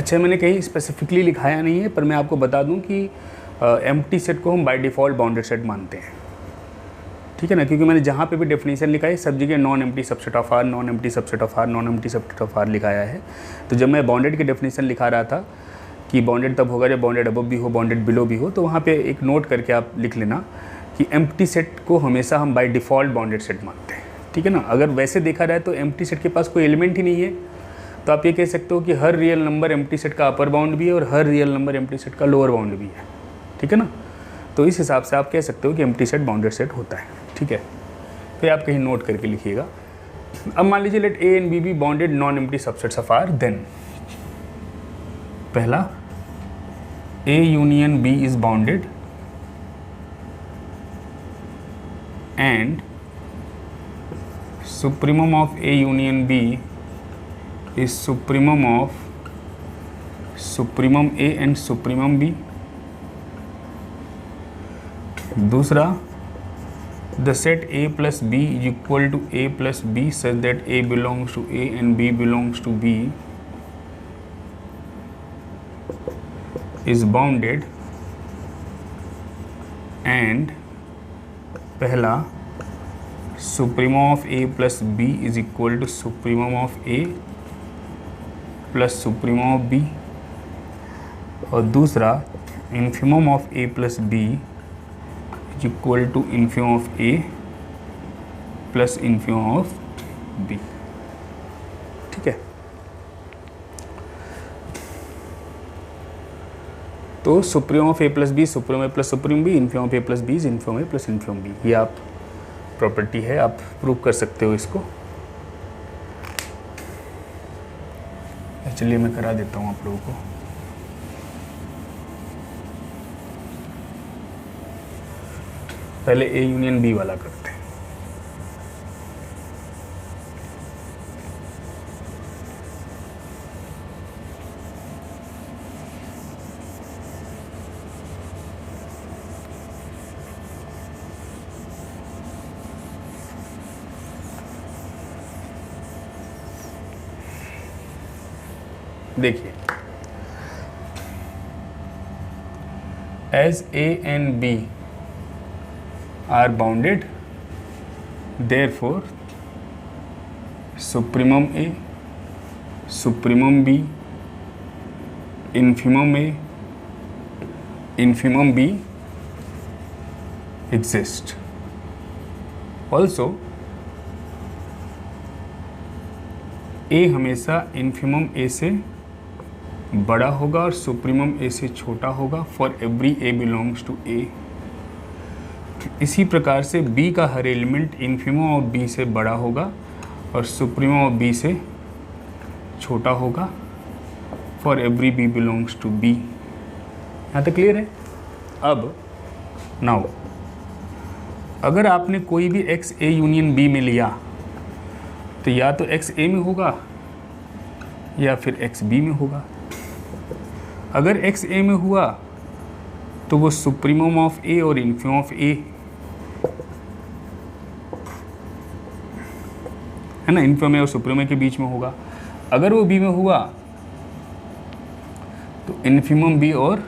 अच्छा, मैंने कहीं स्पेसिफिकली लिखाया नहीं है, पर मैं आपको बता दूं कि एम्प्टी सेट को हम बाय डिफ़ॉल्ट बाउंडेड सेट मानते हैं, ठीक है ना, क्योंकि मैंने जहाँ पे भी डेफिनेशन लिखा है सब जगह non empty subset of R, non empty subset of R, non empty subset of R लिखाया है। तो जब मैं बाउंडेड की डेफिनेशन लिखा रहा था कि बाउंडेड तब होगा जब बाउंडेड अबव भी हो, बाउंडेड बिलो भी हो, तो वहाँ पे एक नोट करके आप लिख लेना कि एम्प्टी सेट को हमेशा हम बाय डिफ़ॉल्ट बाउंडेड सेट मानते हैं, ठीक है ना। अगर वैसे देखा जाए तो एम्प्टी सेट के पास कोई एलिमेंट ही नहीं है, तो आप ये कह सकते हो कि हर रियल नंबर एम्प्टी सेट का अपर बाउंड भी है और हर रियल नंबर एम्प्टी सेट का लोअर बाउंड भी है, ठीक है ना। तो इस हिसाब से आप कह सकते हो कि एम्प्टी सेट बाउंडेड सेट होता है, ठीक है। फिर आप कहीं नोट करके लिखिएगा। अब मान लीजिए let A and B be bounded non empty subsets of R, then पहला A union B is bounded and supremum of A union B is supremum of supremum A and supremum B. दूसरा, the set A plus B is equal to A plus B such that A belongs to A and B belongs to B is bounded and पहला supremum of A plus B is equal to supremum of A plus supremum of B, और दूसरा infimum of A plus B equal to infimum of A plus infimum of B, ठीक है। तो supremum of A plus B supremum A plus supreme B, infimum of A plus B infimum A plus infimum B, ये आप property है, आप prove कर सकते हो इसको। चलिए मैं करा देता हूँ आप लोगों को। पहले ए यूनियन बी वाला करते हैं। देखिए, as A and B are bounded, therefore supremum A, supremum B, infimum A, infimum B exist. Also A हमेशा infimum A से बड़ा होगा और supremum A से छोटा होगा for every A belongs to A। इसी प्रकार से B का हर एलिमेंट इन्फिमम ऑफ B से बड़ा होगा और सुप्रीमम ऑफ B से छोटा होगा for every B belongs to B। यहाँ तक क्लियर है। अब नाउ अगर आपने कोई भी x A यूनियन B में लिया तो या तो x A में होगा या फिर x B में होगा। अगर x A में हुआ तो वो सुप्रीमम ऑफ A और इन्फिमम ऑफ A है ना, इन्फिमम और सुप्रीमम के बीच में होगा। अगर वो B में हुआ तो इन्फिमम B और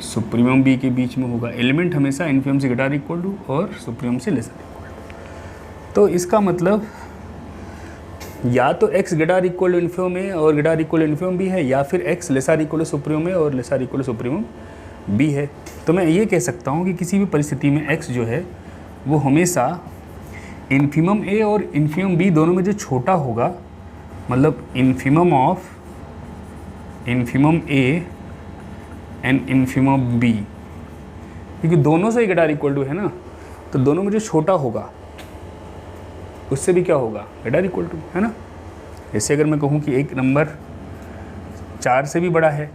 सुप्रीमम B के बीच में होगा। एलिमेंट हमेशा इन्फिमम से ग्रेटर इक्वल टू और सुप्रीमम से लेसर इक्वल टू। तो इसका मतलब या तो x greater equal to infimum A और greater equal to infimum B है, या फिर x lesser equal to supremum A और lesser equal to supremum B है। तो मैं ये कह सकता हूँ कि किसी भी परिस्थिति में x जो है वो हमेशा इन्फिमम A और इन्फिमम B दोनों में जो छोटा होगा, मतलब infimum of infimum A and infimum B, क्योंकि दोनों से ग्रेटर इक्वल टू है ना, तो दोनों में जो छोटा होगा उससे भी क्या होगा, ग्रेटर इक्वल टू, है ना। जैसे अगर मैं कहूँ कि एक नंबर 4 से भी बड़ा है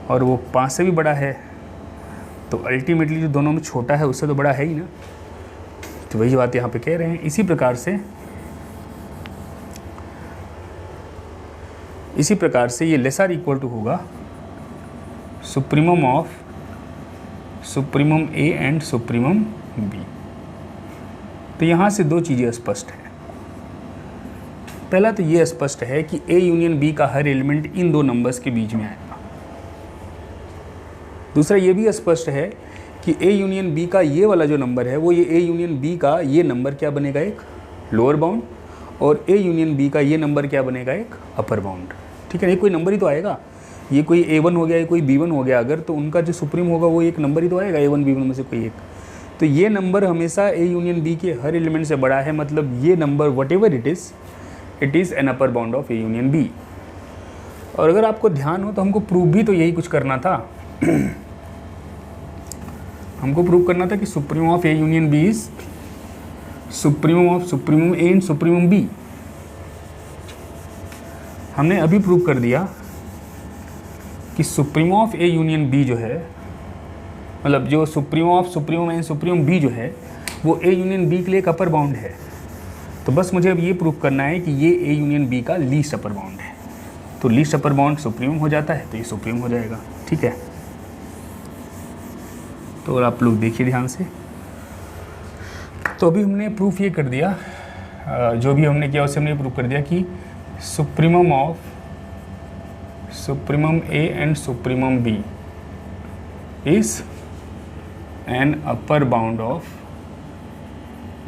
और वो 5 से भी बड़ा है, तो अल्टीमेटली जो दोनों में छोटा है उससे तो बड़ा है ही ना। तो वही बात यहाँ पे कह रहे हैं। इसी प्रकार से ये लेसर इक्वल टू होगा supremum of supremum A and supremum B। तो यहाँ से दो चीज़ें स्पष्ट हैं। पहला तो ये स्पष्ट है कि ए यूनियन बी का हर एलिमेंट इन दो नंबर्स के बीच में आएगा। दूसरा ये भी स्पष्ट है कि ए यूनियन बी का ये वाला जो नंबर है वो ये ए यूनियन बी का ये नंबर क्या बनेगा, एक लोअर बाउंड, और ए यूनियन बी का ये नंबर क्या बनेगा, एक अपर बाउंड। ठीक है, ये कोई नंबर ही तो आएगा, ये कोई A1 हो गया, ये कोई B1 हो गया, अगर तो उनका जो सुप्रीम होगा वो एक नंबर ही तो आएगा, A1 B1 में से कोई एक। तो ये नंबर हमेशा ए यूनियन बी के हर एलिमेंट से बड़ा है, मतलब ये number whatever it is an upper bound of A union B. और अगर आपको ध्यान हो तो हमको प्रूव भी तो यही कुछ करना था हमको प्रूव करना था कि supremum of A union B is supremum of supremum A and supremum B. हमने अभी प्रूव कर दिया कि supremum of A union B जो है, मतलब जो supremum of supremum and supremum B जो है वो ए यूनियन बी के लिए एक अपर बाउंड है। तो बस मुझे अब ये प्रूव करना है कि ये ए यूनियन बी का लीस्ट अपर बाउंड है। तो लीस्ट अपर बाउंड सुप्रीमम हो जाता है तो ये सुप्रीमम हो जाएगा। ठीक है, तो आप लोग देखिए ध्यान से। तो अभी हमने प्रूफ ये कर दिया, जो भी हमने किया उससे हमने प्रूव कर दिया कि supremum of supremum A and supremum B is an upper bound of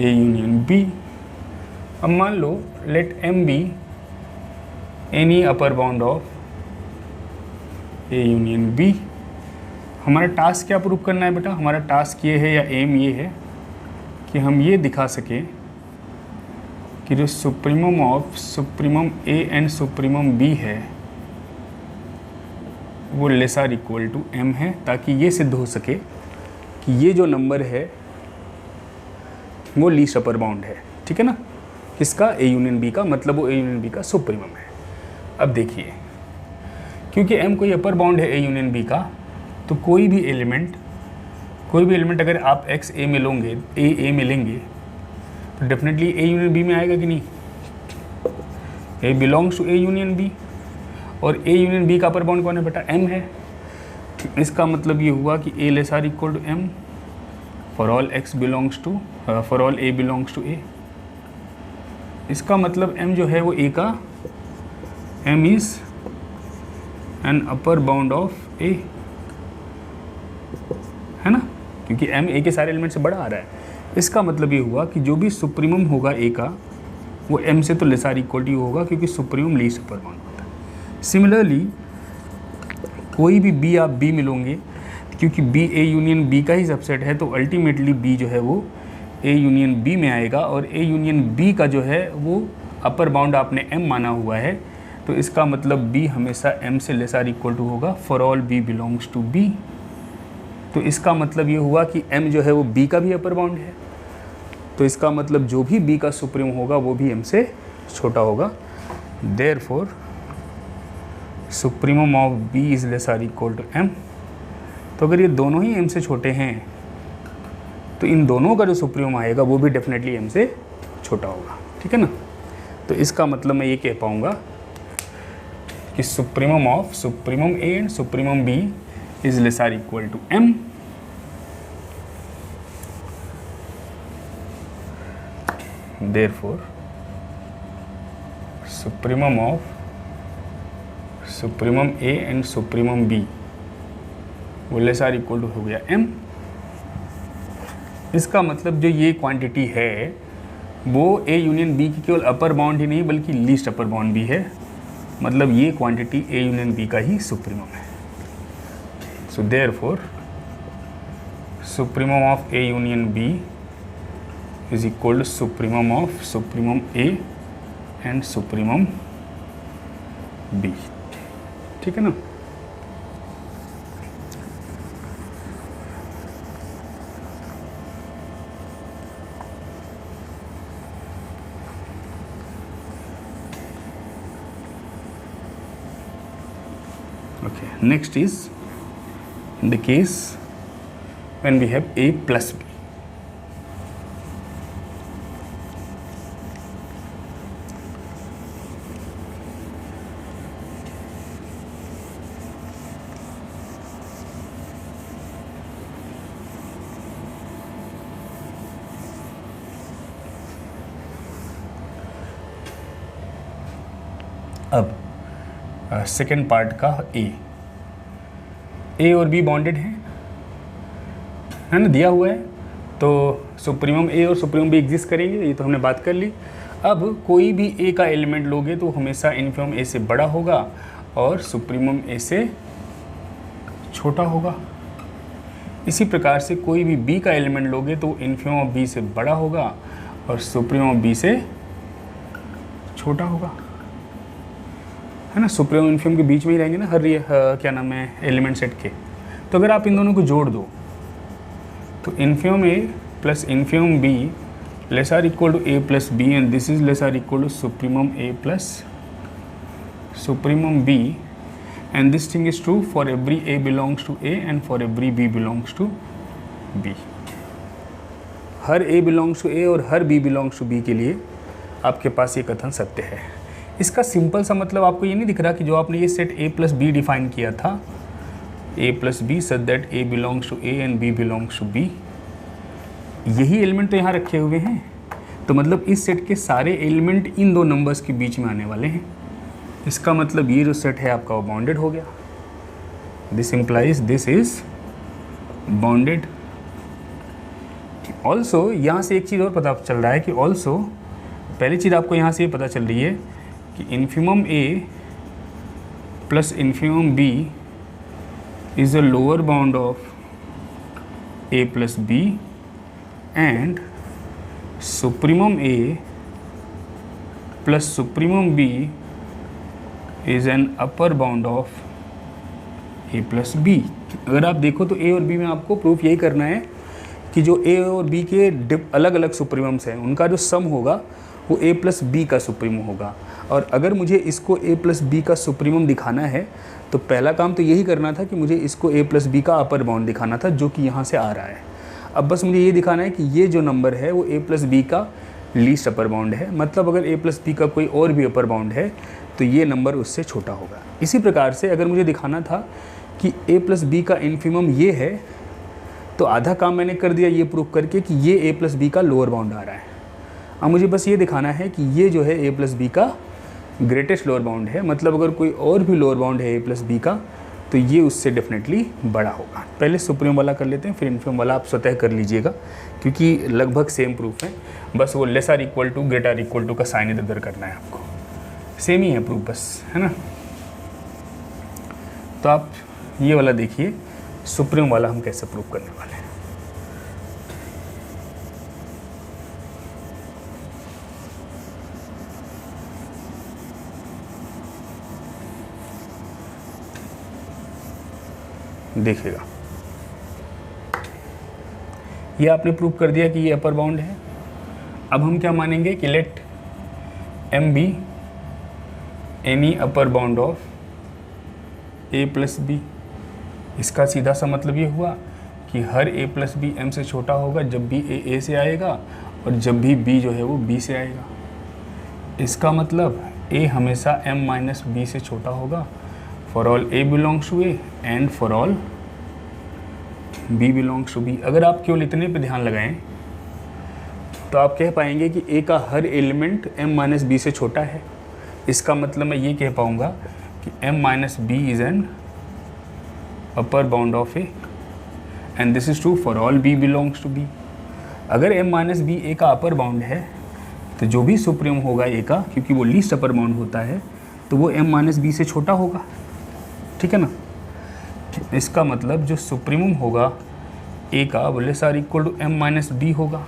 A union B. अब मान लो let M be any upper bound of A union B. हमारा टास्क क्या प्रूव करना है बेटा, हमारा टास्क ये है या एम ये है कि हम ये दिखा सकें कि जो supremum of supremum A and supremum B है वो less or equal to M है, ताकि ये सिद्ध हो सके कि ये जो नंबर है वो लीस्ट अपर बाउंड है। ठीक है ना, किसका, ए यूनियन बी का, मतलब वो ए यूनियन बी का सुप्रीमम है। अब देखिए, क्योंकि एम कोई अपर बाउंड है ए यूनियन बी का, तो कोई भी एलिमेंट अगर आप एक्स ए में लोगे, ए में लेंगे, तो डेफिनेटली ए यूनियन बी में आएगा कि नहीं। A belongs to A union B, और ए यूनियन बी का अपर बाउंड कौन है बेटा, एम है। इसका मतलब ये हुआ कि A less or equal to M for all X belongs to for all A belongs to A. इसका मतलब m जो है वो a का, m is an upper bound of a, है ना, क्योंकि m a के सारे एलिमेंट से बड़ा आ रहा है। इसका मतलब ये हुआ कि जो भी सुप्रीमम होगा a का वो m से तो लेस आर इक्वल टू होगा, क्योंकि सुप्रीमम लीस्ट अपर बाउंड होता है। सिमिलरली कोई भी b आप b मिलोगे, क्योंकि b a यूनियन b का ही सबसेट है, तो अल्टीमेटली b जो है वो ए यूनियन बी में आएगा, और ए यूनियन बी का जो है वो अपर बाउंड आपने एम माना हुआ है, तो इसका मतलब बी हमेशा एम से लेस आर इक्वल टू होगा for all B belongs to B. तो इसका मतलब ये हुआ कि एम जो है वो बी का भी अपर बाउंड है, तो इसका मतलब जो भी बी का सुप्रीम होगा वो भी एम से छोटा होगा। Therefore supremum of B is less or equal to M. तो अगर ये दोनों ही एम से छोटे हैं तो इन दोनों का जो सुप्रीमम आएगा वो भी डेफिनेटली एम से छोटा होगा। ठीक है ना, तो इसका मतलब मैं ये कह पाऊँगा कि supremum of supremum A and supremum B is less or equal to M. Therefore supremum of supremum A and supremum B वो लेस आर इक्वल टू हो गया एम। इसका मतलब जो ये क्वांटिटी है वो ए यूनियन बी की केवल अपर बाउंड ही नहीं बल्कि लीस्ट अपर बाउंड भी है, मतलब ये क्वांटिटी ए यूनियन बी का ही सुप्रीमम है। So therefore supremum of A union B is equal to supremum of supremum A and supremum B. ठीक है ना, okay, next is the case when we have a plus b. अब second part का ए और be bonded है ना, दिया हुआ है, तो सुप्रीमम ए और सुप्रीमम बी एग्जिस्ट करेंगे, ये तो हमने बात कर ली। अब कोई भी ए का एलिमेंट लोगे तो हमेशा इन्फिमम ए से बड़ा होगा और सुप्रीमम ए से छोटा होगा। इसी प्रकार से कोई भी बी का एलिमेंट लोगे तो इन्फिमम ऑफ बी से बड़ा होगा और सुप्रीमम ऑफ बी से छोटा होगा, है ना। सुप्रीमम इन्फिमम के बीच में ही रहेंगे ना हर क्या नाम है एलिमेंट सेट के। तो अगर आप इन दोनों को जोड़ दो तो infimum A plus infimum B less or equal to A plus B and this is less or equal to supremum A plus supremum B and this thing is true for every A belongs to A and for every B belongs to B. हर A belongs to A और हर B belongs to B के लिए आपके पास ये कथन सत्य है। इसका सिंपल सा मतलब आपको ये नहीं दिख रहा कि जो आपने ये set A plus B define किया था, A plus B such that A belongs to A and B belongs to B, यही एलिमेंट तो यहाँ रखे हुए हैं। तो मतलब इस सेट के सारे एलिमेंट इन दो नंबर्स के बीच में आने वाले हैं। इसका मतलब ये जो सेट है आपका वो बाउंडेड हो गया। This implies this is bounded. Also यहाँ से एक चीज़ और पता चल रहा है कि ऑल्सो पहली चीज़ आपको यहाँ से ये पता चल रही है कि infimum A plus infimum B is a lower bound of a plus b and supremum a plus supremum b is an upper bound of a plus b। अगर आप देखो तो a और b में आपको प्रूफ यही करना है कि जो a और b के अलग अलग सुप्रीमम्स हैं उनका जो सम होगा वो a प्लस बी का सुप्रीमम होगा। और अगर मुझे इसको a प्लस बी का सुप्रीमम दिखाना है तो पहला काम तो यही करना था कि मुझे इसको a प्लस बी का अपर बाउंड दिखाना था जो कि यहाँ से आ रहा है। अब बस मुझे ये दिखाना है कि ये जो नंबर है वो a प्लस बी का लीस्ट अपर बाउंड है। मतलब अगर a प्लस बी का कोई और भी अपर बाउंड है तो ये नंबर उससे छोटा होगा। इसी प्रकार से अगर मुझे दिखाना था कि a प्लस बी का इन्फिमम ये है तो आधा काम मैंने कर दिया ये प्रूफ करके कि ये a प्लस बी का लोअर बाउंड आ रहा है। अब मुझे बस ये दिखाना है कि ये जो है a प्लस बी का ग्रेटेस्ट लोअर बाउंड है। मतलब अगर कोई और भी लोअर बाउंड है a प्लस बी का तो ये उससे डेफिनेटली बड़ा होगा। पहले सुप्रीम वाला कर लेते हैं, फिर इन्फिमम वाला आप स्वतः कर लीजिएगा क्योंकि लगभग सेम प्रूफ है। बस वो less or equal to greater equal to का साइन इधर उधर करना है आपको, सेम ही है प्रूफ बस, है ना। तो आप ये वाला देखिए सुप्रीम वाला हम कैसे प्रूफ करने वाले हैं। देखिएगा ये आपने प्रूव कर दिया कि ये अपर बाउंड है। अब हम क्या मानेंगे कि let M be any upper bound of A plus B. इसका सीधा सा मतलब ये हुआ कि हर ए प्लस बी एम से छोटा होगा जब भी ए से आएगा और जब भी बी जो है वो बी से आएगा। इसका मतलब ए हमेशा एम माइनस बी से छोटा होगा for all A belongs to A and for all B belongs to B. अगर आप केवल इतने पे ध्यान लगाएं तो आप कह पाएंगे कि ए का हर एलिमेंट एम माइनस बी से छोटा है। इसका मतलब मैं ये कह पाऊँगा कि M minus B is an upper bound of A and this is true for all B belongs to B. अगर एम माइनस बी ए का अपर बाउंड है तो जो भी सुप्रीम होगा ए का, क्योंकि वो लीस्ट अपर बाउंड होता है, तो वो एम माइनस बी से छोटा होगा, ठीक है ना। इसका मतलब जो सुप्रीमम होगा ए का वो less or equal to M minus B होगा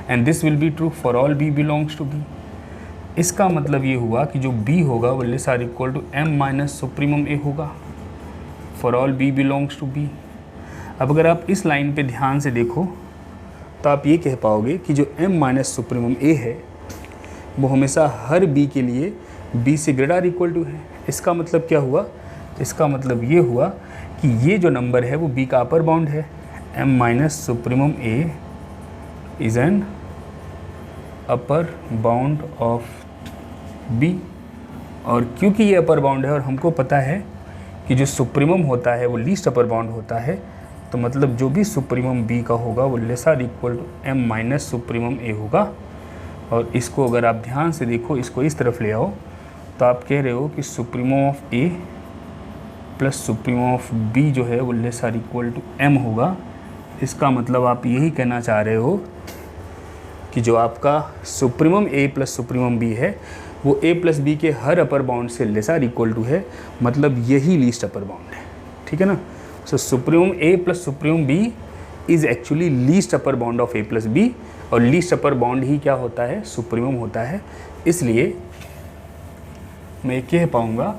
and this will be true for all B belongs to B. इसका मतलब ये हुआ कि जो बी होगा वो less or equal to M minus supremum A होगा for all B belongs to B. अब अगर आप इस लाइन पे ध्यान से देखो तो आप ये कह पाओगे कि जो m माइनस सुप्रीमम a है वो हमेशा हर b के लिए b से ग्रेटर इक्वल टू है। इसका मतलब क्या हुआ? इसका मतलब ये हुआ कि ये जो नंबर है वो b का अपर बाउंड है। m minus supremum a is an upper bound of b। और क्योंकि ये अपर बाउंड है और हमको पता है कि जो सुप्रीमम होता है वो लीस्ट अपर बाउंड होता है, तो मतलब जो भी सुप्रीमम b का होगा वो less or equal to m minus supremum a होगा। और इसको अगर आप ध्यान से देखो, इसको इस तरफ ले आओ तो आप कह रहे हो कि supremum of A plus supremum of B जो है वो less or equal to M होगा। इसका मतलब आप यही कहना चाह रहे हो कि जो आपका supremum A plus supremum B है वो ए प्लस बी के हर अपर बाउंड से लेस आर इक्वल टू है, मतलब यही लीस्ट अपर बाउंड है। ठीक है ना। So supremum A plus supremum B is actually least upper bound of A plus B, और लीस्ट अपर बाउंड ही क्या होता है, सुप्रीमम होता है। इसलिए मैं कह पाऊँगा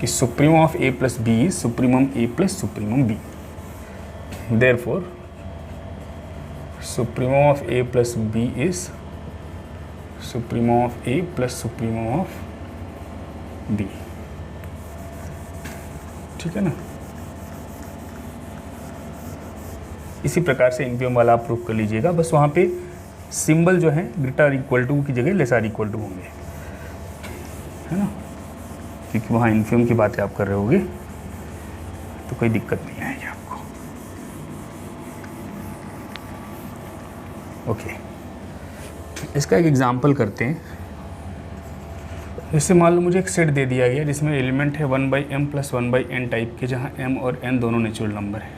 कि supremum of A plus B is supremum A plus supremum B. Therefore supremum of A plus B is supremum of A plus supremum of B. ठीक है ना। इसी प्रकार से इनफिमम वाला आप प्रूफ कर लीजिएगा, बस वहाँ पे सिंबल जो है ग्रेटर इक्वल टू की जगह लेस आर इक्वल टू होंगे, है ना, क्योंकि वहाँ इनफिमम की बातें आप कर रहे होगे तो कोई दिक्कत नहीं आएगी आपको। ओके, इसका एक एग्जांपल करते हैं। जैसे मान लो मुझे एक सेट दे दिया गया जिसमें एलिमेंट है 1/m + 1/n टाइप के, जहाँ m और n दोनों नेचुरल नंबर है।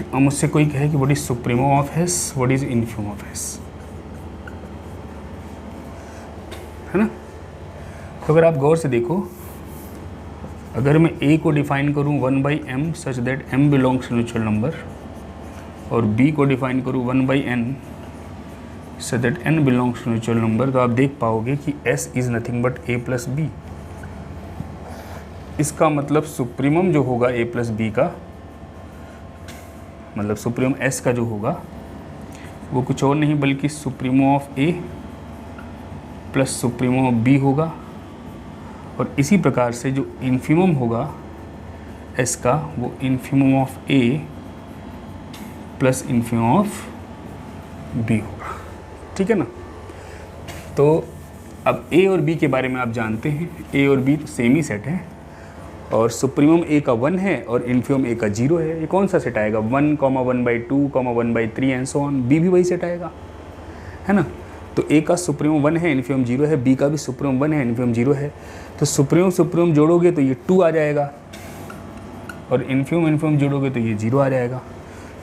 अब मुझसे कोई कहे कि what is supremum of S, what is infimum of S, है ना। तो अगर आप गौर से देखो, अगर मैं a को डिफाइन करूँ 1/m such that m belongs to natural number, और b को डिफाइन करूँ 1/n so that n belongs to natural number, तो आप देख पाओगे कि s is nothing but a plus b। इसका मतलब सुप्रीमम जो होगा a प्लस b का, मतलब सुप्रीमम s का जो होगा वो कुछ और नहीं बल्कि supremo of a plus supremum of b होगा। और इसी प्रकार से जो इन्फिमम होगा s का, वो infimum of a plus infimum of b होगा। ठीक है ना। तो अब a और b के बारे में आप जानते हैं, a और b तो सेम ही सेट है, और सुप्रीमम a का 1 है और इन्फिमम a का 0 है। ये कौन सा सेट आएगा, 1, 1/2, 1/3 एंड सो ऑन। b भी वही सेट आएगा, है ना। तो a का सुप्रीमम 1 है, इन्फिमम 0 है, b का भी सुप्रीमम 1 है, इन्फिमम 0 है। तो सुप्रीमम जोड़ोगे तो ये 2 आ जाएगा, और इन्फिमम जोड़ोगे तो ये 0 आ जाएगा।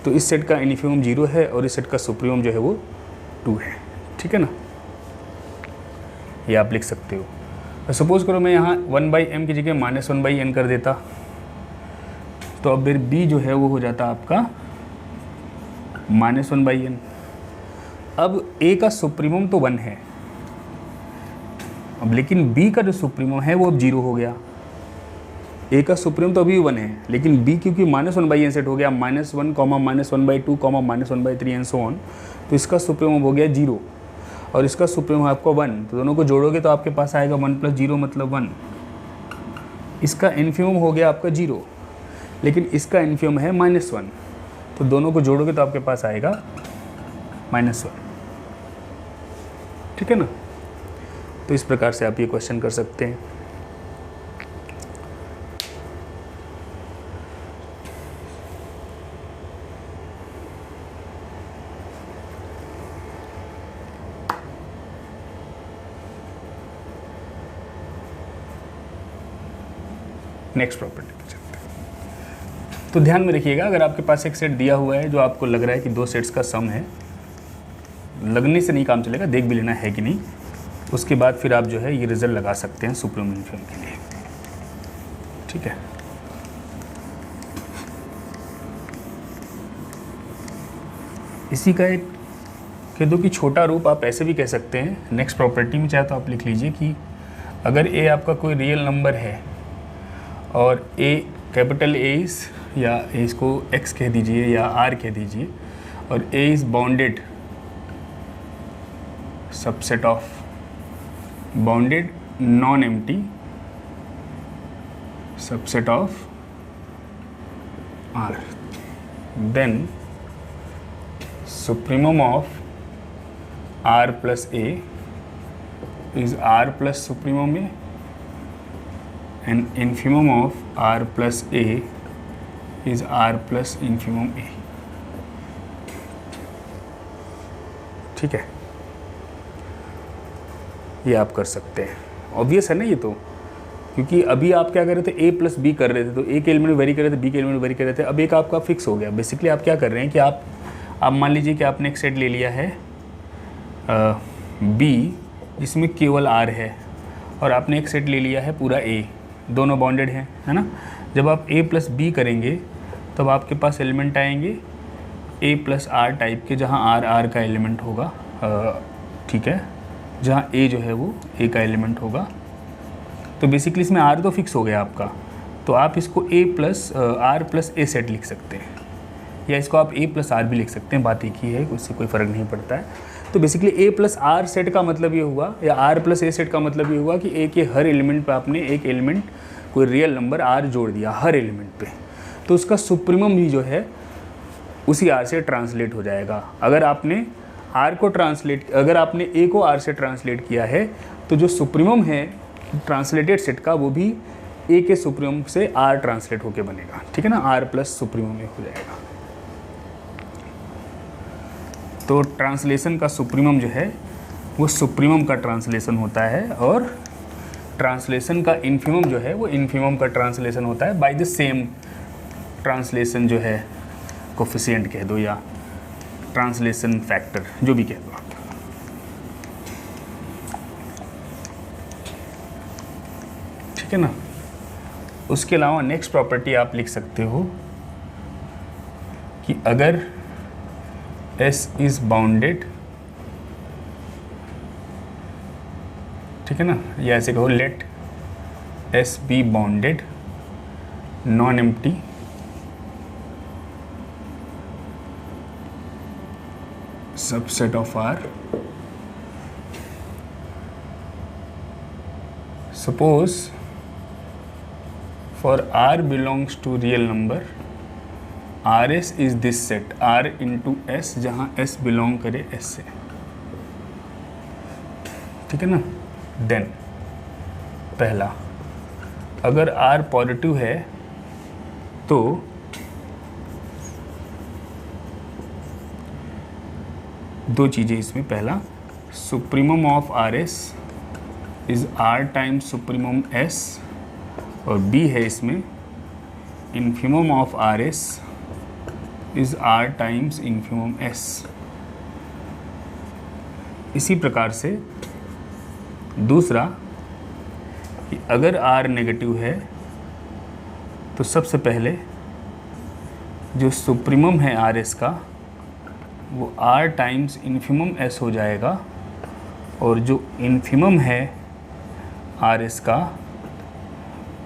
तो इस सेट का इन्फिमम 0 है और इस सेट का सुप्रीमम जो है वो 2 है। ठीक है ना। ये आप लिख सकते हो। तो सपोज करो मैं यहाँ 1/m की जगह -1/n कर देता, तो अब फिर b जो है वो हो जाता आपका -1/n। अब a का सुप्रीमम तो 1 है, अब लेकिन b का जो सुप्रीमम है वो अब 0 हो गया। a का सुप्रीमम तो अभी 1 है, लेकिन b क्योंकि -1/n सेट हो गया, -1, -1/2, -1/3 एंड सो ऑन, तो इसका सुप्रीमम हो गया 0 और इसका सुप्रीमम है आपका 1। तो दोनों को जोड़ोगे तो आपके पास आएगा 1 + 0 मतलब 1। इसका इन्फिमम हो गया आपका 0, लेकिन इसका इन्फिमम है -1, तो दोनों को जोड़ोगे तो आपके पास आएगा -1। ठीक है ना। तो इस प्रकार से आप ये क्वेश्चन कर सकते हैं। नेक्स्ट प्रॉपर्टी पे चलते हैं। तो ध्यान में रखिएगा, अगर आपके पास एक सेट दिया हुआ है जो आपको लग रहा है कि 2 सेट्स का सम है, लगने से नहीं काम चलेगा, देख भी लेना है कि नहीं, उसके बाद फिर आप जो है ये रिजल्ट लगा सकते हैं सुप्रीमम इन्फिमम के लिए। ठीक है। इसी का एक कह दो कि छोटा रूप आप ऐसे भी कह सकते हैं। नेक्स्ट प्रॉपर्टी में चाहे तो आप लिख लीजिए कि अगर a आपका कोई रियल नंबर है और a कैपिटल A इज़, या इसको x कह दीजिए या r कह दीजिए, और a is bounded subset of bounded non empty subset of r, then supremum of r plus a is r plus supremum a, and infimum of r plus a is r plus infimum a। ठीक है। ये आप कर सकते हैं। Obvious है ना ये तो, क्योंकि अभी आप क्या कर रहे थे, ए प्लस बी कर रहे थे, तो ए के एलिमेंट वेरी कर रहे थे, बी के एलिमेंट वेरी कर रहे थे। अब एक आपका फिक्स हो गया। बेसिकली आप क्या कर रहे हैं कि आप मान लीजिए कि आपने एक सेट ले लिया है बी जिसमें केवल आर है, और आपने एक सेट ले लिया है पूरा ए, दोनों बाउंडेड हैं, है ना। जब आप ए प्लस बी करेंगे तब आपके पास एलिमेंट आएंगे ए प्लस आर टाइप के, जहाँ आर आर का एलिमेंट होगा, ठीक है, जहाँ ए जो है वो ए का एलिमेंट होगा। तो बेसिकली इसमें आर तो फिक्स हो गया आपका, तो आप इसको A plus R plus A set लिख सकते हैं, या इसको आप ए प्लस आर भी लिख सकते हैं, बात एक ही है, उससे कोई फ़र्क नहीं पड़ता है। तो basically A plus R set का मतलब ये हुआ, या आर प्लस ए सेट का मतलब ये हुआ कि ए के हर एलिमेंट पे आपने एक एलिमेंट कोई रियल नंबर आर जोड़ दिया हर एलिमेंट पे, तो उसका सुप्रीमम भी जो है उसी आर से ट्रांसलेट हो जाएगा। अगर आपने आर को ट्रांसलेट, अगर आपने ए को आर से ट्रांसलेट किया है, तो जो सुप्रीमम है ट्रांसलेटेड सेट का वो भी ए के सुप्रीमम से आर ट्रांसलेट होके बनेगा, ठीक है ना, आर प्लस सुप्रीमम में हो जाएगा। तो ट्रांसलेशन का सुप्रीमम जो है वो सुप्रीमम का ट्रांसलेशन होता है, और ट्रांसलेशन का इन्फीमम जो है वो इन्फीमम का ट्रांसलेशन होता है, बाय द सेम ट्रांसलेशन जो है कोफिशिएंट कह दो या ट्रांसलेशन फैक्टर, जो भी कह दो आप। ठीक है ना। उसके अलावा नेक्स्ट प्रॉपर्टी आप लिख सकते हो कि अगर S इज बाउंडेड, ठीक है ना, या ऐसे कहो let S be bounded non empty subset of R, suppose for R belongs to real number, RS is this set R into S, जहाँ S belong करे S से, ठीक है ना। देन पहला, अगर R पॉजिटिव है तो दो चीज़ें इसमें, पहला supremum of RS is R times supremum S, और B है इसमें infimum of RS is R times infimum S। इसी प्रकार से दूसरा, अगर R नेगेटिव है तो सबसे पहले जो सुप्रीमम है RS का वो R टाइम्स इन्फीमम S हो जाएगा, और जो इन्फीमम है RS का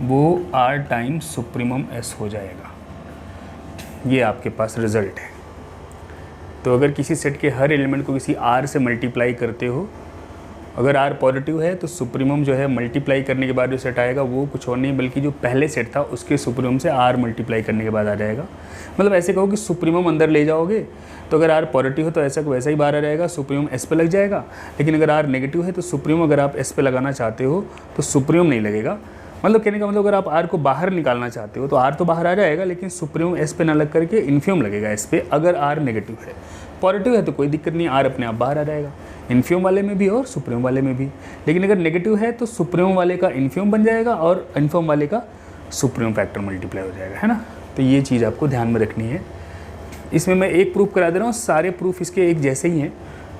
वो R टाइम्स सुप्रीमम S हो जाएगा। ये आपके पास रिज़ल्ट है। तो अगर किसी सेट के हर एलिमेंट को किसी R से मल्टीप्लाई करते हो, अगर R पॉजिटिव है तो सुप्रीमम जो है मल्टीप्लाई करने के बाद जो सेट आएगा वो कुछ और नहीं बल्कि जो पहले सेट था उसके सुप्रीमम से R मल्टीप्लाई करने के बाद आ जाएगा। मतलब ऐसे कहो कि सुप्रीमम अंदर ले जाओगे तो अगर R पॉजिटिव हो तो ऐसा को वैसा ही बाहर आ जाएगा, सुप्रीमम S पे लग जाएगा। लेकिन अगर R नेगेटिव है तो सुप्रीमम अगर आप S पे लगाना चाहते हो तो सुप्रीमम नहीं लगेगा। मतलब कहने का मतलब अगर आप R को बाहर निकालना चाहते हो तो R तो बाहर आ जाएगा, लेकिन सुप्रीमम S पे ना लग करके इन्फीमम लगेगा S पे, अगर R नेगेटिव है। पॉजिटिव है तो कोई दिक्कत नहीं, R अपने आप बाहर आ जाएगा, इन्फीमम वाले में भी और सुप्रीमम वाले में भी। लेकिन अगर नेगेटिव है तो सुप्रीमम वाले का इन्फीमम बन जाएगा और इन्फीमम वाले का सुप्रीमम फैक्टर मल्टीप्लाई हो जाएगा, है ना। तो ये चीज़ आपको ध्यान में रखनी है। इसमें मैं एक प्रूफ करा दे रहा हूँ, सारे प्रूफ इसके एक जैसे ही हैं,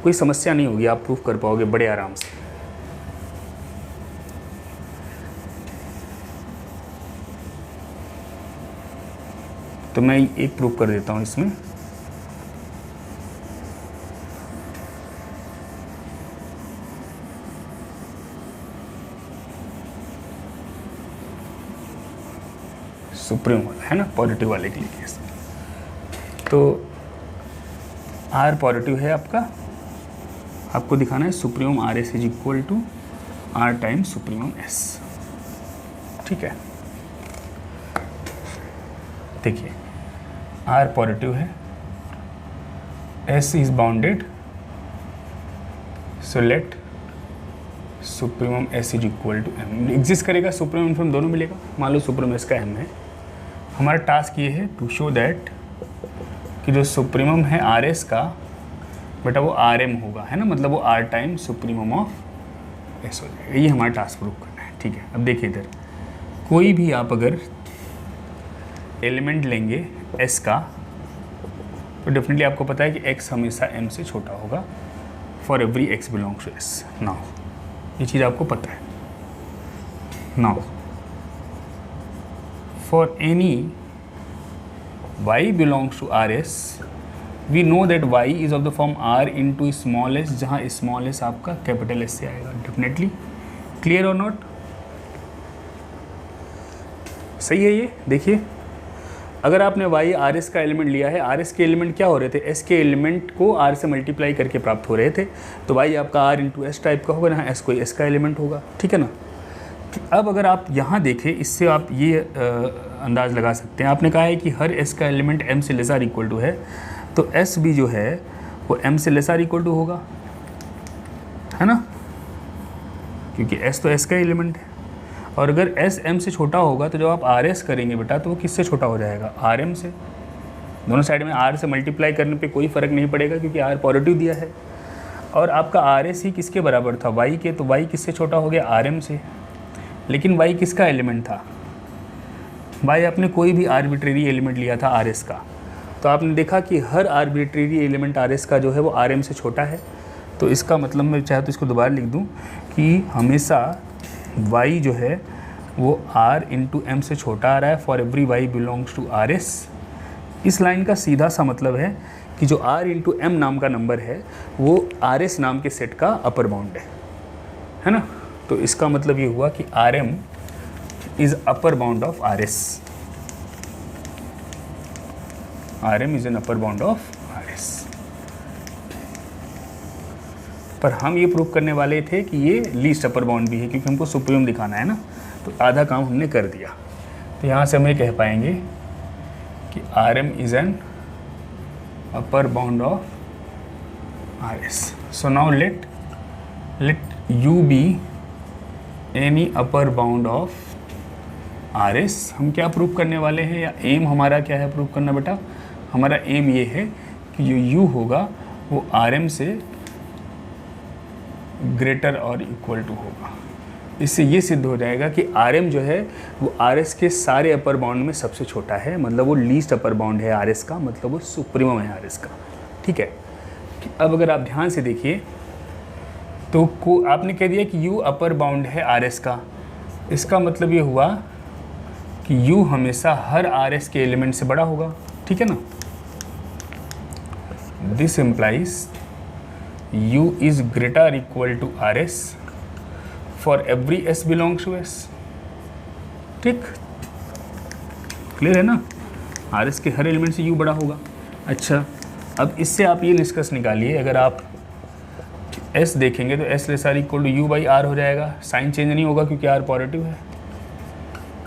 कोई समस्या नहीं होगी, आप प्रूफ कर पाओगे बड़े आराम से। तो मैं एक प्रूफ कर देता हूँ इसमें। सुप्रीम वाला है ना, पॉजिटिव वाले के लिए केस। तो R पॉजिटिव है आपका, आपको दिखाना है supremum RS is equal to R times supremum S। ठीक है, देखिए R पॉजिटिव है, S is bounded, so let supremum S is equal to M exist करेगा, सुप्रीमम इन्फीमम दोनों मिलेगा। मान लो सुप्रीमम S का M है। हमारा टास्क ये है टू शो दैट कि जो सुप्रीमम है RS का बेटा वो RM होगा, है ना, मतलब वो R time supremum of S हो जाएगा। ये हमारा टास्क प्रूफ करना है, ठीक है। अब देखिए इधर कोई भी आप अगर एलिमेंट लेंगे एस का तो डेफिनेटली आपको पता है कि x हमेशा m से छोटा होगा for every x belongs to s। Now ये चीज़ आपको पता है। Now for any y belongs to R S we know that y is of the form r into small S, जहाँ स्मॉल एस आपका कैपिटल एस से आएगा। Definitely clear और नॉट? सही है ये। देखिए अगर आपने y आर एस का एलिमेंट लिया है, आर एस के एलिमेंट क्या हो रहे थे, s के एलिमेंट को r से मल्टीप्लाई करके प्राप्त हो रहे थे, तो y आपका r इंटू एस टाइप का होगा, यहाँ s कोई s का एलिमेंट होगा, ठीक है ना। अब अगर आप यहाँ देखें, इससे आप ये अंदाज़ लगा सकते हैं, आपने कहा है कि हर s का एलिमेंट m से लेसर इक्वल टू है, तो s भी जो है वो m से लेसर इक्वल टू होगा, है ना, क्योंकि s तो s का एलिमेंट है। और अगर s m से छोटा होगा तो जब आप आर एस करेंगे बेटा तो वो किससे छोटा हो जाएगा, आर एम से। दोनों साइड में r से मल्टीप्लाई करने पे कोई फ़र्क नहीं पड़ेगा क्योंकि r पॉजिटिव दिया है। और आपका आर एस ही किसके बराबर था, y के, तो y किससे छोटा हो गया, आर एम से। लेकिन y किसका एलिमेंट था, y आपने कोई भी आर्बिट्रेरी एलिमेंट लिया था आर एस का, तो आपने देखा कि हर आर्बिट्रेरी एलिमेंट आर एस का जो है वो आर एम से छोटा है। तो इसका मतलब मैं चाहे तो इसको दोबारा लिख दूँ कि हमेशा y जो है वो r इंटू एम से छोटा आ रहा है for every y belongs to R S. इस लाइन का सीधा सा मतलब है कि जो r इंटू एम नाम का नंबर है वो आर एस नाम के सेट का अपर बाउंड है ना। तो इसका मतलब ये हुआ कि R M is upper bound of R S, R M is an upper bound of R S. पर हम ये प्रूव करने वाले थे कि ये लीस्ट अपर बाउंड भी है, क्योंकि हमको सुप्रीम दिखाना है ना, तो आधा काम हमने कर दिया। तो यहाँ से हम ये कह पाएंगे कि R M is an upper bound of R S. So now let U be any upper bound of R S. हम क्या प्रूव करने वाले हैं, या एम हमारा क्या है प्रूव करना बेटा, हमारा एम ये है कि जो यू होगा वो आर एम से ग्रेटर और इक्वल टू होगा। इससे ये सिद्ध हो जाएगा कि आर एम जो है वो आर एस के सारे अपर बाउंड में सबसे छोटा है, मतलब वो लीस्ट अपर बाउंड है आर एस का, मतलब वो सुप्रीमम है आर एस का, ठीक है। अब अगर आप ध्यान से देखिए तो आपने कह दिया कि यू अपर बाउंड है आर एस का, इसका मतलब ये हुआ कि यू हमेशा हर आर एस के एलिमेंट से बड़ा होगा, ठीक है ना। This implies u is greater or equal to rs for every s belongs to s, ठीक, क्लियर है ना। rs के हर एलिमेंट से u बड़ा होगा। अच्छा, अब इससे आप ये निष्कर्ष निकालिए, अगर आप s देखेंगे तो s less or equal to u by R हो जाएगा, साइन चेंज नहीं होगा क्योंकि r पॉजिटिव है,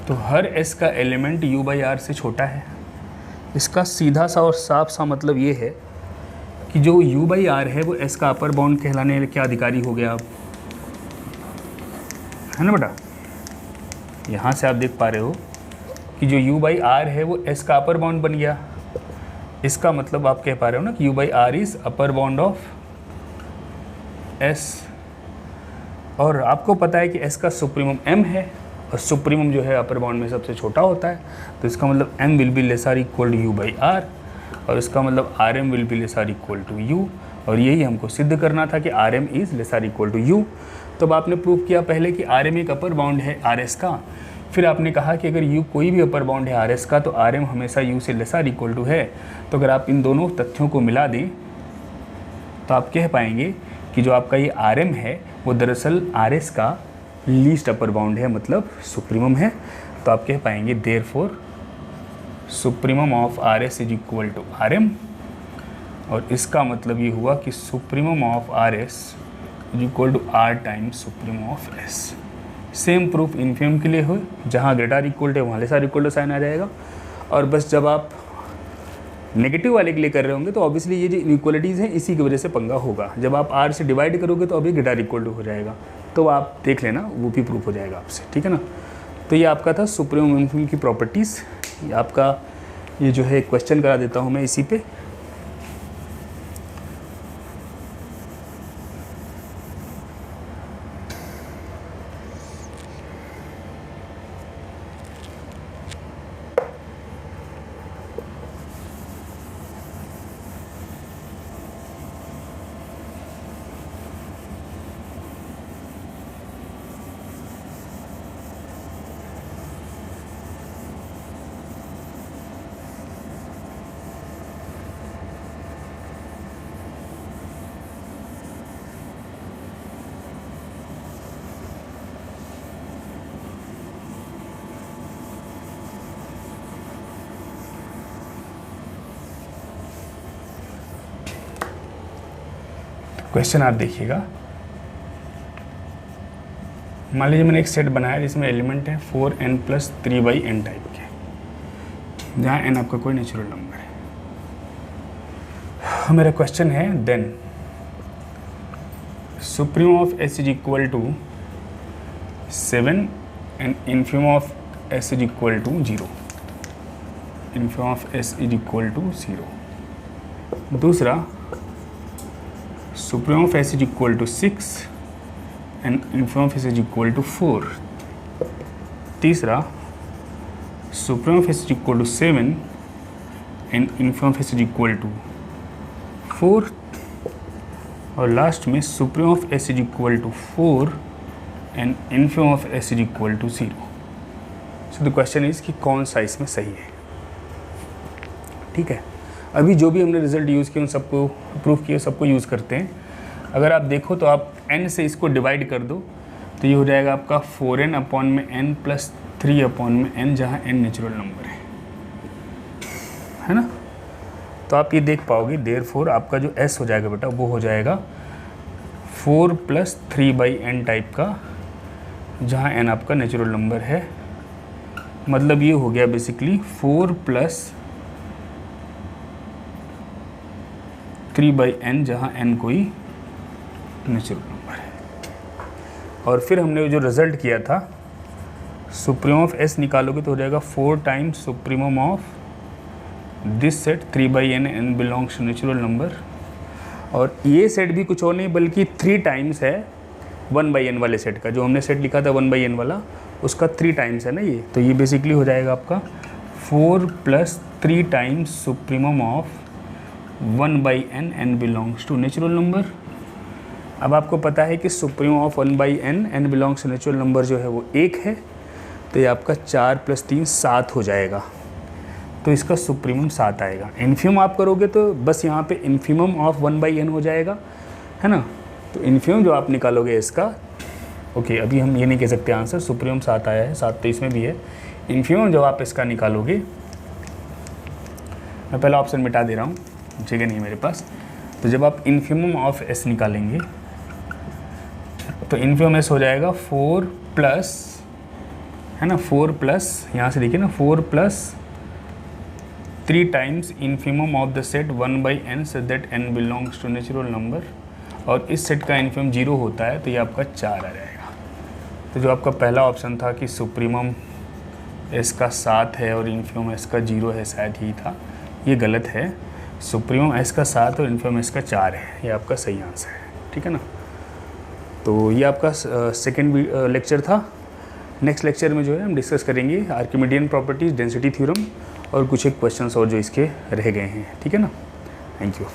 तो हर s का एलिमेंट u बाई आर से छोटा है। इसका सीधा सा और साफ सा मतलब ये है कि जो u बाई आर है वो s का अपर बाउंड कहलाने के अधिकारी हो गया, अब है ना बेटा। यहाँ से आप देख पा रहे हो कि जो u बाई आर है वो s का अपर बाउंड बन गया। इसका मतलब आप कह पा रहे हो ना कि u by R is upper bound of s, और आपको पता है कि s का सुप्रीमम m है, और सुप्रीमम जो है अपर बाउंड में सबसे छोटा होता है, तो इसका मतलब m will be less or equal to u by R, और इसका मतलब R M will be less or equal to U, और यही हमको सिद्ध करना था कि R M is less or equal to U. तो अब आपने प्रूव किया पहले कि आर एम एक अपर बाउंड है आर एस का, फिर आपने कहा कि अगर यू कोई भी अपर बाउंड है आर एस का तो आर एम हमेशा यू से लेस आर इक्वल टू है। तो अगर आप इन दोनों तथ्यों को मिला दें तो आप कह पाएंगे कि जो आपका ये आर एम है वो दरअसल आर एस का लीस्ट अपर बाउंड है, मतलब सुप्रीमम है। तो आप कह पाएंगे therefore supremum of R S is equal to R M, और इसका मतलब ये हुआ कि supremum of R S is equal to R times supremum of S. Same proof infimum के लिए हो, जहाँ ग्रेटर इक्वल टू वहाँ लेसर इक्वल टू साइन आ जाएगा। और बस जब आप नेगेटिव वाले के लिए कर रहे होंगे तो ऑब्वियसली ये जो इनइक्वालिटीज़ हैं इसी की वजह से पंगा होगा। जब आप आर से डिवाइड करोगे तो अभी ग्रेटर इक्वल टू हो जाएगा, तो आप देख लेना वो भी प्रूफ हो जाएगा आपसे, ठीक है ना। तो ये आपका था सुप्रीमम इन्फिनिम की प्रॉपर्टीज़। आपका ये जो है क्वेश्चन करा देता हूँ मैं इसी पे। क्वेश्चन आप देखिएगा, मान लीजिए मैंने एक सेट बनाया जिसमें एलिमेंट है 4n+3/n टाइप के, जहाँ n आपका कोई नेचुरल नंबर है। मेरा क्वेश्चन है then supremum of s is equal to 7 and infimum of s is equal to 0। Infimum of s is equal to 0। दूसरा, supremum of s is equal to 6 and infimum of s is equal to 4। तीसरा, supremum of s is equal to 7 and infimum of s is equal to 4। और last में supremum of s is equal to 4 and infimum of s is equal to 0। So the question is कि कौन सा इसमें सही है। ठीक है, अभी जो भी हमने रिजल्ट यूज़ किए उन सबको प्रूफ किए सबको यूज़ करते हैं। अगर आप देखो तो आप n से इसको डिवाइड कर दो तो ये हो जाएगा आपका 4n/n + 3/n, जहाँ n नेचुरल नंबर है ना। तो आप ये देख पाओगे, देयरफॉर आपका जो s हो जाएगा बेटा वो हो जाएगा 4 + 3/n टाइप का, जहाँ n आपका नेचुरल नंबर है। मतलब ये हो गया बेसिकली 4 + 3/n, जहाँ n कोई नेचुरल नंबर है। और फिर हमने जो रिज़ल्ट किया था, सुप्रीम ऑफ s निकालोगे तो हो जाएगा 4 times supremum of this set 3/n, n belongs to natural number. और ये सेट भी कुछ और नहीं बल्कि 3 टाइम्स है 1/n वाले सेट का। जो हमने सेट लिखा था 1/n वाला, उसका 3 टाइम्स है ना ये। तो ये बेसिकली हो जाएगा आपका 4 + 3 times supremum of 1/n, n belongs to natural number. अब आपको पता है कि supremum of 1/n, n belongs to natural number जो है वो 1 है। तो ये आपका 4 + 3 7 हो जाएगा। तो इसका सुप्रीमम 7 आएगा। इन्फीमम आप करोगे तो बस यहाँ पे इन्फीमम ऑफ 1/n हो जाएगा, है ना। तो इन्फीमम जो आप निकालोगे इसका, ओके अभी हम ये नहीं कह सकते आंसर, सुप्रीमम 7 आया है, 7 तो इसमें भी है। इन्फीमम जब आप इसका निकालोगे, मैं पहला ऑप्शन मिटा दे रहा हूँ, जगह नहीं मेरे पास। तो जब आप इन्फीमम ऑफ s निकालेंगे तो इन्फीमम s हो जाएगा 4 प्लस, है ना, 4 प्लस, यहाँ से देखिए ना, 4 + 3 times infimum of the set 1/n so that n belongs to natural number. और इस सेट का इन्फीमम 0 होता है तो ये आपका 4 आ जाएगा। तो जो आपका पहला ऑप्शन था कि सुप्रीमम s का 7 है और इन्फीमम s का 0 है, शायद ही था, ये गलत है। सुप्रीमम s का 7 और इन्फीमम s का 4 है, ये आपका सही आंसर है। ठीक है ना। तो ये आपका सेकेंड लेक्चर था। नेक्स्ट लेक्चर में जो है हम डिस्कस करेंगे आर्किमिडियन प्रॉपर्टीज़, डेंसिटी थ्योरम और कुछ एक क्वेश्चंस और जो इसके रह गए हैं। ठीक है ना। Thank you.